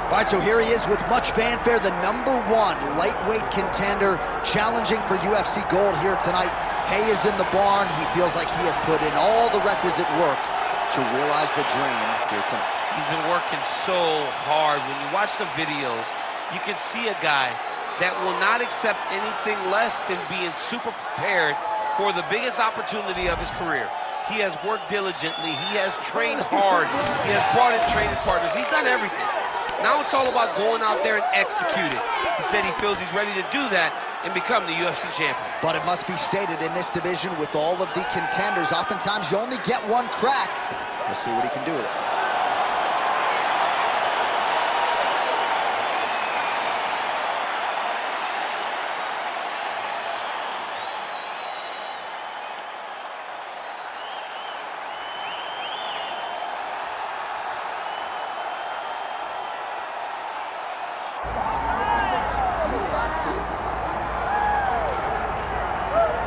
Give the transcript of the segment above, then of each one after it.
All right, so here he is with much fanfare, the #1 lightweight contender challenging for UFC gold here tonight. Hay is in the barn. He feels like he has put in all the requisite work to realize the dream here tonight. He's been working so hard. When you watch the videos, you can see a guy that will not accept anything less than being super prepared for the biggest opportunity of his career. He has worked diligently. He has trained hard. He has brought in training partners. He's done everything. Now it's all about going out there and executing. He said he feels he's ready to do that and become the UFC champion. But it must be stated, in this division with all of the contenders, oftentimes you only get one crack. We'll see what he can do with it.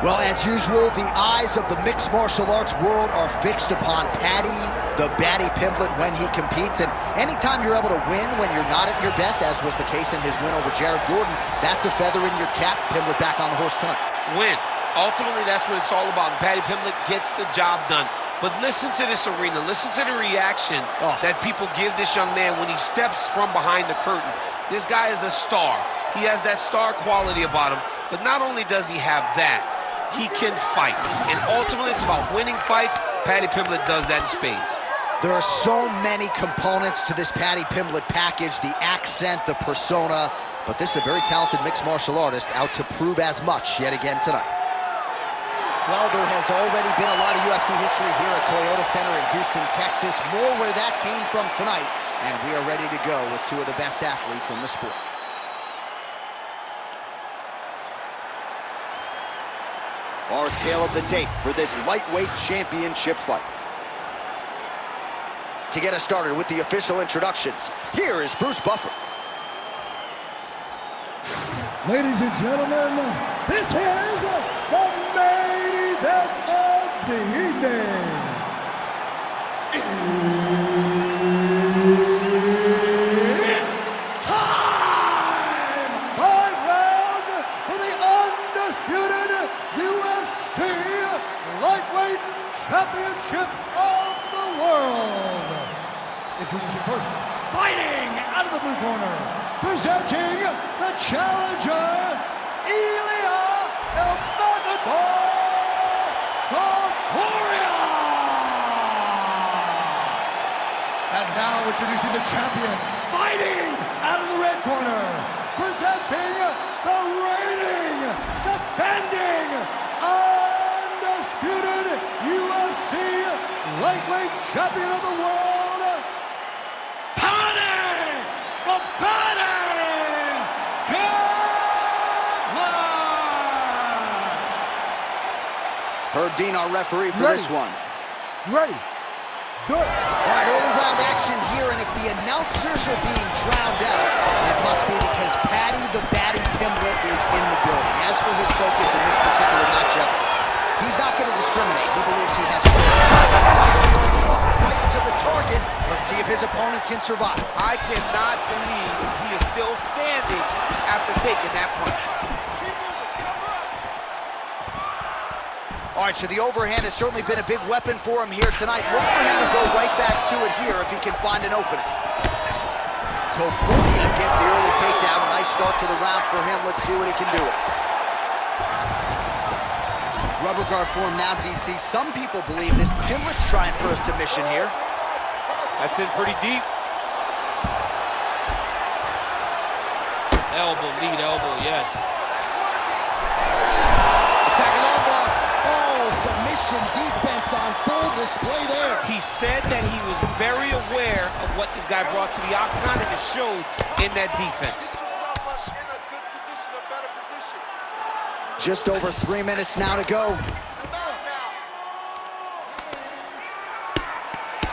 Well, as usual, the eyes of the mixed martial arts world are fixed upon Paddy, the Paddy Pimblett, when he competes. And anytime you're able to win when you're not at your best, as was the case in his win over Jared Gordon, that's a feather in your cap. Pimblett back on the horse tonight. Win. Ultimately, that's what it's all about. And Paddy Pimblett gets the job done. But listen to this arena. Listen to the reaction that people give this young man when he steps from behind the curtain. This guy is a star. He has that star quality about him. But not only does he have that, he can fight. And ultimately, it's about winning fights. Paddy Pimblett does that in spades. There are so many components to this Paddy Pimblett package, the accent, the persona, but this is a very talented mixed martial artist out to prove as much yet again tonight. Well, there has already been a lot of UFC history here at Toyota Center in Houston, Texas. More where that came from tonight, and we are ready to go with two of the best athletes in the sport. Our tale of the tape for this lightweight championship fight. To get us started with the official introductions, here is Bruce Buffer. Ladies and gentlemen, this is the main event of the evening. It's time! 5 rounds for the undisputed UFC Lightweight Championship of the world. Introducing first, fighting out of the blue corner, presenting the challenger, Ilia Topuria. And now introducing the champion, fighting out of the red corner, presenting the reigning, defending, undisputed UFC lightweight champion of the world, Paddy Pimblett. Herb Dean, our referee for this one. Ready. Good. All right, early round action here, and if the announcers are being drowned out, it must be because Paddy the Paddy Pimblett is in the building. As for his focus in this particular matchup, he's not going to discriminate. He believes he has right to the target. Let's see if his opponent can survive. I cannot believe he is still standing after taking that punch. All right, so the overhand has certainly been a big weapon for him here tonight. Look for him to go right back to it here if he can find an opening. Topuria gets the early takedown. Nice start to the round for him. Let's see what he can do. Rubber guard form now, DC. Some people believe this Pimblett's trying for a submission here. That's in pretty deep. Elbow, lead elbow, yes. Attacking elbow. Oh, submission defense on full display there. He said that he was very aware of what this guy brought to the octagon, and it showed in that defense. Just over 3 minutes now to go.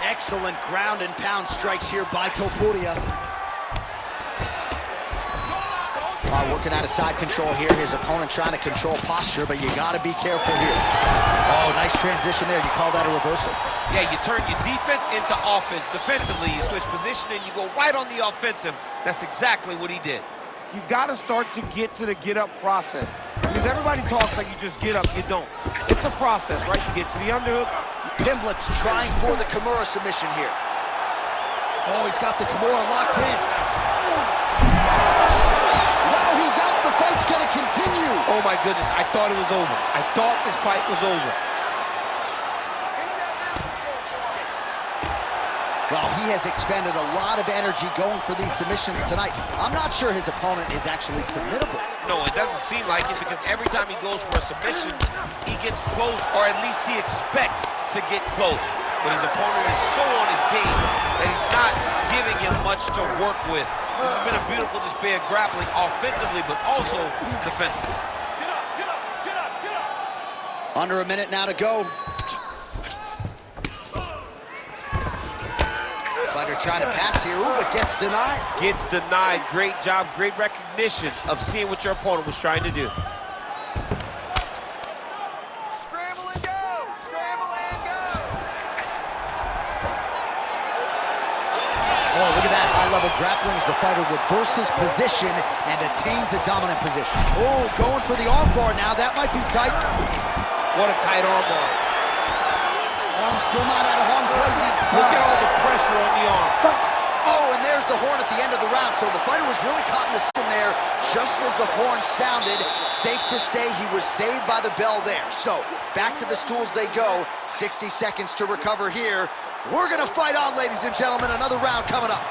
Excellent ground and pound strikes here by Topuria. Working out of side control here. His opponent trying to control posture, but you got to be careful here. Oh, nice transition there. You call that a reversal? Yeah, you turn your defense into offense. Defensively, you switch position and you go right on the offensive That's exactly what he did. He's got to start to get to the get-up process. Because everybody talks like you just get up, you don't. It's a process, right? You get to the underhook. Pimblett's trying for the Kimura submission here. Oh, he's got the Kimura locked in. Now he's out. The fight's going to continue. Oh, my goodness. I thought it was over. I thought this fight was over. Well, he has expended a lot of energy going for these submissions tonight. I'm not sure his opponent is actually submittable. No, it doesn't seem like it, because every time he goes for a submission, he gets close, or at least he expects to get close. But his opponent is so on his game that he's not giving him much to work with. This has been a beautiful display of grappling offensively, but also defensively. Get up, get up, get up, get up. Under a minute now to go. Fighter trying to pass here, ooh, but gets denied. Gets denied. Great job, great recognition of seeing what your opponent was trying to do. Scramble and go, scramble and go. Oh, look at that high-level grappling as the fighter reverses position and attains a dominant position. Oh, going for the armbar now. That might be tight. What a tight armbar. Arm still not out of harm's way yet. Look at all the pressure on the arm. Oh, and there's the horn at the end of the round. So the fighter was really caught in the zone there just as the horn sounded. Safe to say he was saved by the bell there. So back to the stools they go. 60 seconds to recover here. We're going to fight on, ladies and gentlemen. Another round coming up.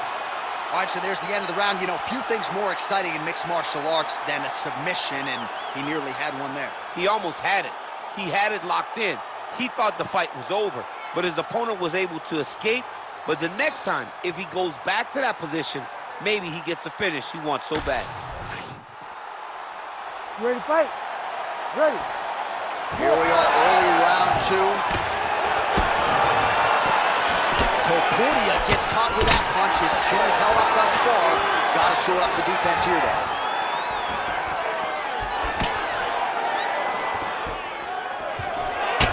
All right, so there's the end of the round. You know, few things more exciting in mixed martial arts than a submission, and he nearly had one there. He almost had it. He had it locked in. He thought the fight was over, but his opponent was able to escape. But the next time, if he goes back to that position, maybe he gets the finish he wants so bad. You ready to fight? Ready. Here we are, early round two. Topuria gets caught with that punch. His chin is held up thus far. Got to shore up the defense here, though.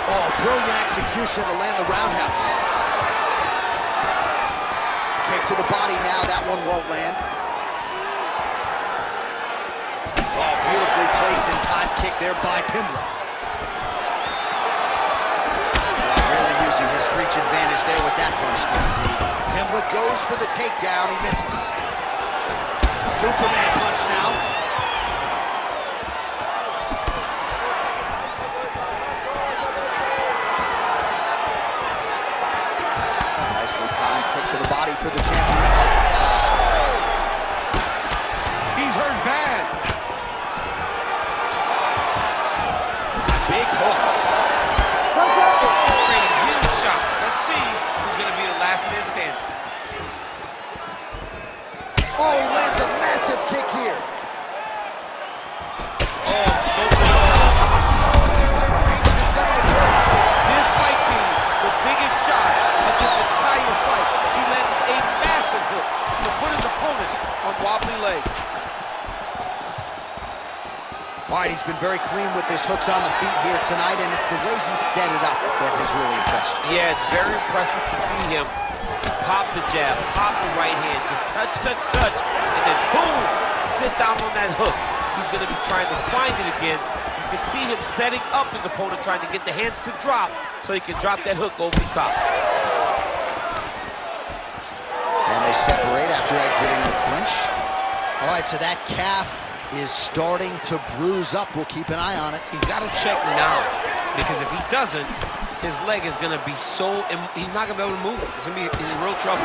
Oh, brilliant execution to land the roundhouse. Kick to the body now. That one won't land. Oh, beautifully placed and timed kick there by Pimblett. Really using his reach advantage there with that punch, DC. Pimblett goes for the takedown. He misses. Superman punch now. Nicely timed kick to the body for the champion. Oh! He's hurt bad. Big hook. Trading huge shots. Let's see who's going to be the last man standing. Oh, he lands a massive kick here. Oh, so good. This might be the biggest shot of this entire fight. He landed a massive hook to put his opponent on wobbly legs. All right, he's been very clean with his hooks on the feet here tonight, and it's the way he set it up that has really impressed you. Yeah, it's very impressive to see him pop the jab, pop the right hand, just touch, touch, touch, and then boom, sit down on that hook. He's going to be trying to find it again. You can see him setting up his opponent, trying to get the hands to drop so he can drop that hook over the top. And they separate after exiting the clinch. All right, so that calf is starting to bruise up. We'll keep an eye on it. He's got to check now, because if he doesn't, his leg is going to be so... He's not going to be able to move it. He's going to be in real trouble.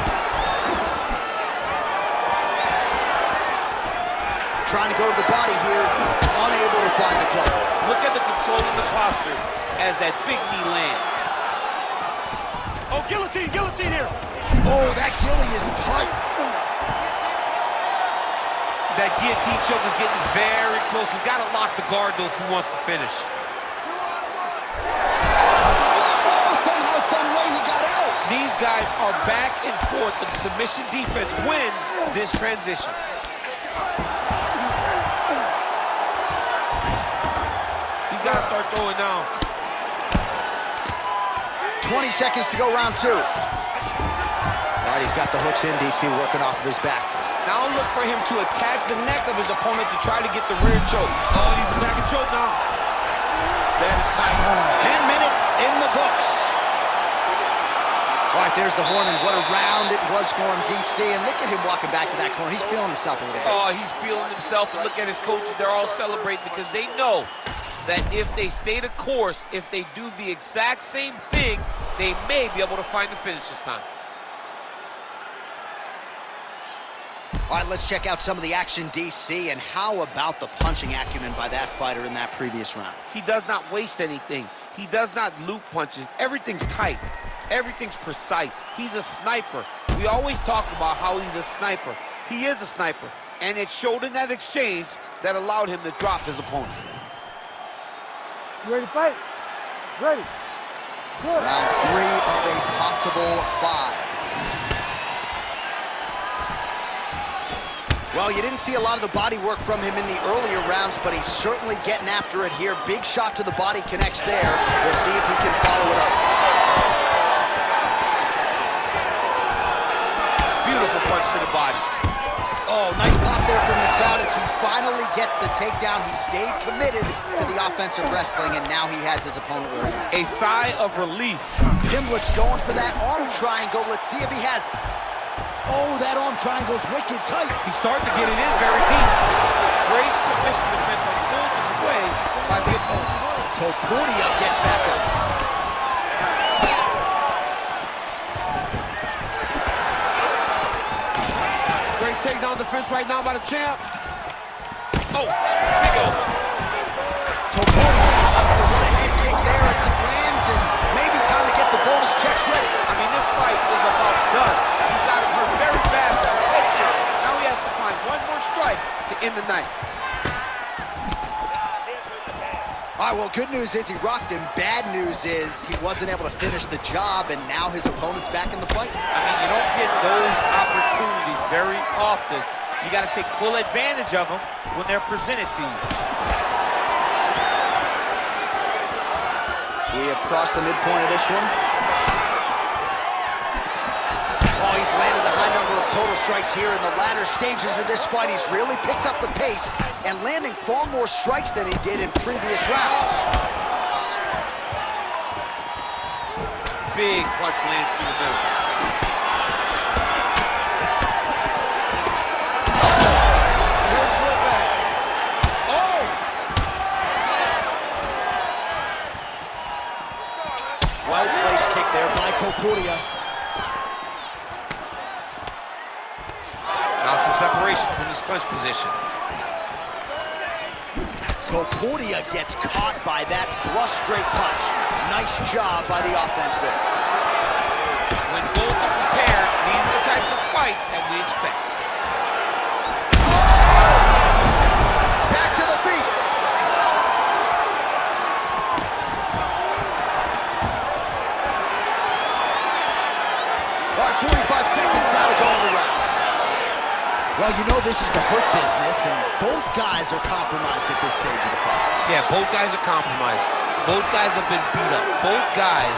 Trying to go to the body here, unable to find the double. Look at the control in the posture as that big knee lands. Oh, guillotine, guillotine here. Oh, that gilly is tight. That guillotine choke is getting very close. He's got to lock the guard, though, if he wants to finish. Oh, somehow, some way he got out. These guys are back and forth. The submission defense wins this transition. He's got to start throwing now. 20 seconds to go, round two. All right, he's got the hooks in, DC, working off of his back. Now look for him to attack the neck of his opponent to try to get the rear choke. Oh, and he's attacking choke now. That is tight. 10 minutes in the books. All right, there's the horn, and what a round it was for him, DC. And look at him walking back to that corner. He's feeling himself a little bit. Oh, he's feeling himself. And look at his coaches. They're all celebrating because they know that if they stay the course, if they do the exact same thing, they may be able to find the finish this time. All right, let's check out some of the action, DC, and how about the punching acumen by that fighter in that previous round? He does not waste anything. He does not loop punches. Everything's tight. Everything's precise. He's a sniper. We always talk about how he's a sniper. He is a sniper, and it showed in that exchange that allowed him to drop his opponent. You ready to fight? Ready. Good. Round 3 of a possible 5. Well, you didn't see a lot of the body work from him in the earlier rounds, but he's certainly getting after it here. Big shot to the body connects there. We'll see if he can follow it up. Beautiful punch to the body. Oh, nice pop there from the crowd as he finally gets the takedown. He stayed committed to the offensive wrestling, and now he has his opponent where he is. A sigh of relief. Pimblett's going for that arm triangle. Let's see if he has it. Oh, that arm triangle's wicked tight. He's starting to get it in very deep. Great submission defense on full display by the opponent. Topuria gets back up. Great takedown defense right now by the champ. Oh, big elbow. Topuria's off the right-hand kick there as he lands, and maybe time to get the bonus checks ready. I mean, this fight is about done. He's got him hurt very bad with his head kick. Now he has to find one more strike to end the night. All right, well, good news is he rocked him. Bad news is he wasn't able to finish the job, and now his opponent's back in the fight. I mean, you don't get those opportunities very often. You got to take full advantage of them when they're presented to you. We have crossed the midpoint of this one. Oh, he's landed a high number of total strikes here in the latter stages of this fight. He's really picked up the pace and landing far more strikes than he did in previous rounds. Big punch lands through the middle. Well-placed kick there by Topuria. Now some separation from this clinch position. Topuria gets caught by that flush straight punch. Nice job by the offense there. When both are prepared, these are the types of fights that we expect. Back to the feet. All right, 45 seconds now to go in the round. Well, you know this is the hurt business, and both guys are compromised at this stage of the fight. Yeah, both guys are compromised. Both guys have been beat up. Both guys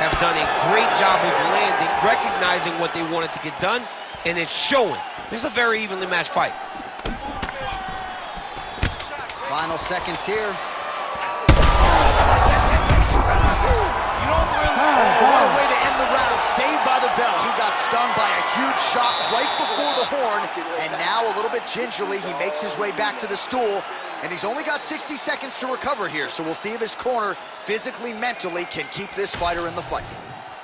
have done a great job of landing, recognizing what they wanted to get done, and it's showing. This is a very evenly matched fight. Final seconds here. What a way to end the round. Saved by the bell. He got stung by a huge shot right before the horn, and now a little bit gingerly, he makes his way back to the stool, and he's only got 60 seconds to recover here, so we'll see if his corner, physically, mentally, can keep this fighter in the fight.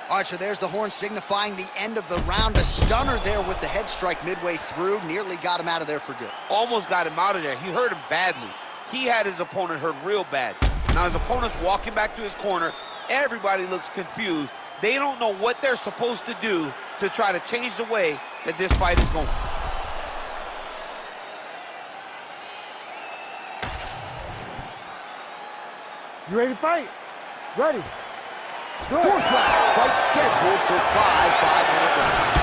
All right, so there's the horn signifying the end of the round. A stunner there with the head strike midway through. Nearly got him out of there for good. Almost got him out of there. He hurt him badly. He had his opponent hurt real bad. Now his opponent's walking back to his corner. Everybody looks confused. They don't know what they're supposed to do to try to change the way that this fight is going. You ready to fight? Ready. Good. Fourth round, fight scheduled for 5 5-minute rounds.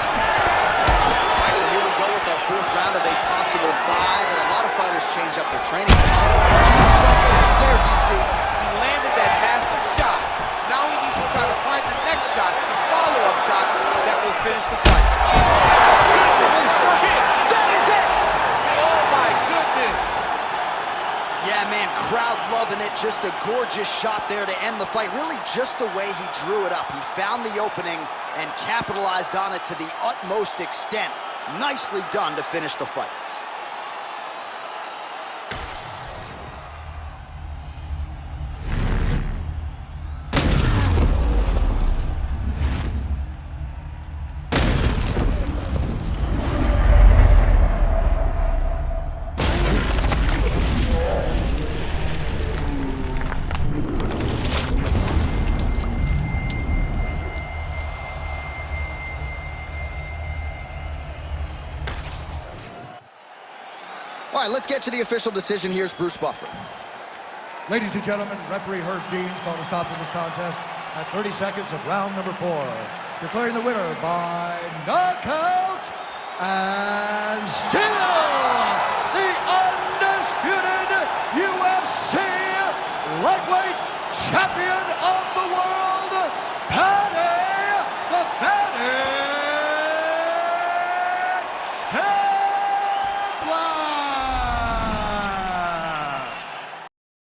All right, so here we go with our fourth round of a possible 5, and a lot of fighters change up their training. It's there, DC. He landed that massive shot. Now he needs to try to find the next shot, the follow-up shot that will finish the fight. Oh, this is the kick. That is it. Just a gorgeous shot there to end the fight. Really just the way he drew it up. He found the opening and capitalized on it to the utmost extent. Nicely done to finish the fight. All right, let's get to the official decision. Here's Bruce Buffer. Ladies and gentlemen, referee Herb Dean's called a stop to this contest at 30 seconds of round number 4. Declaring the winner by knockout and still the undisputed UFC lightweight champion of the world,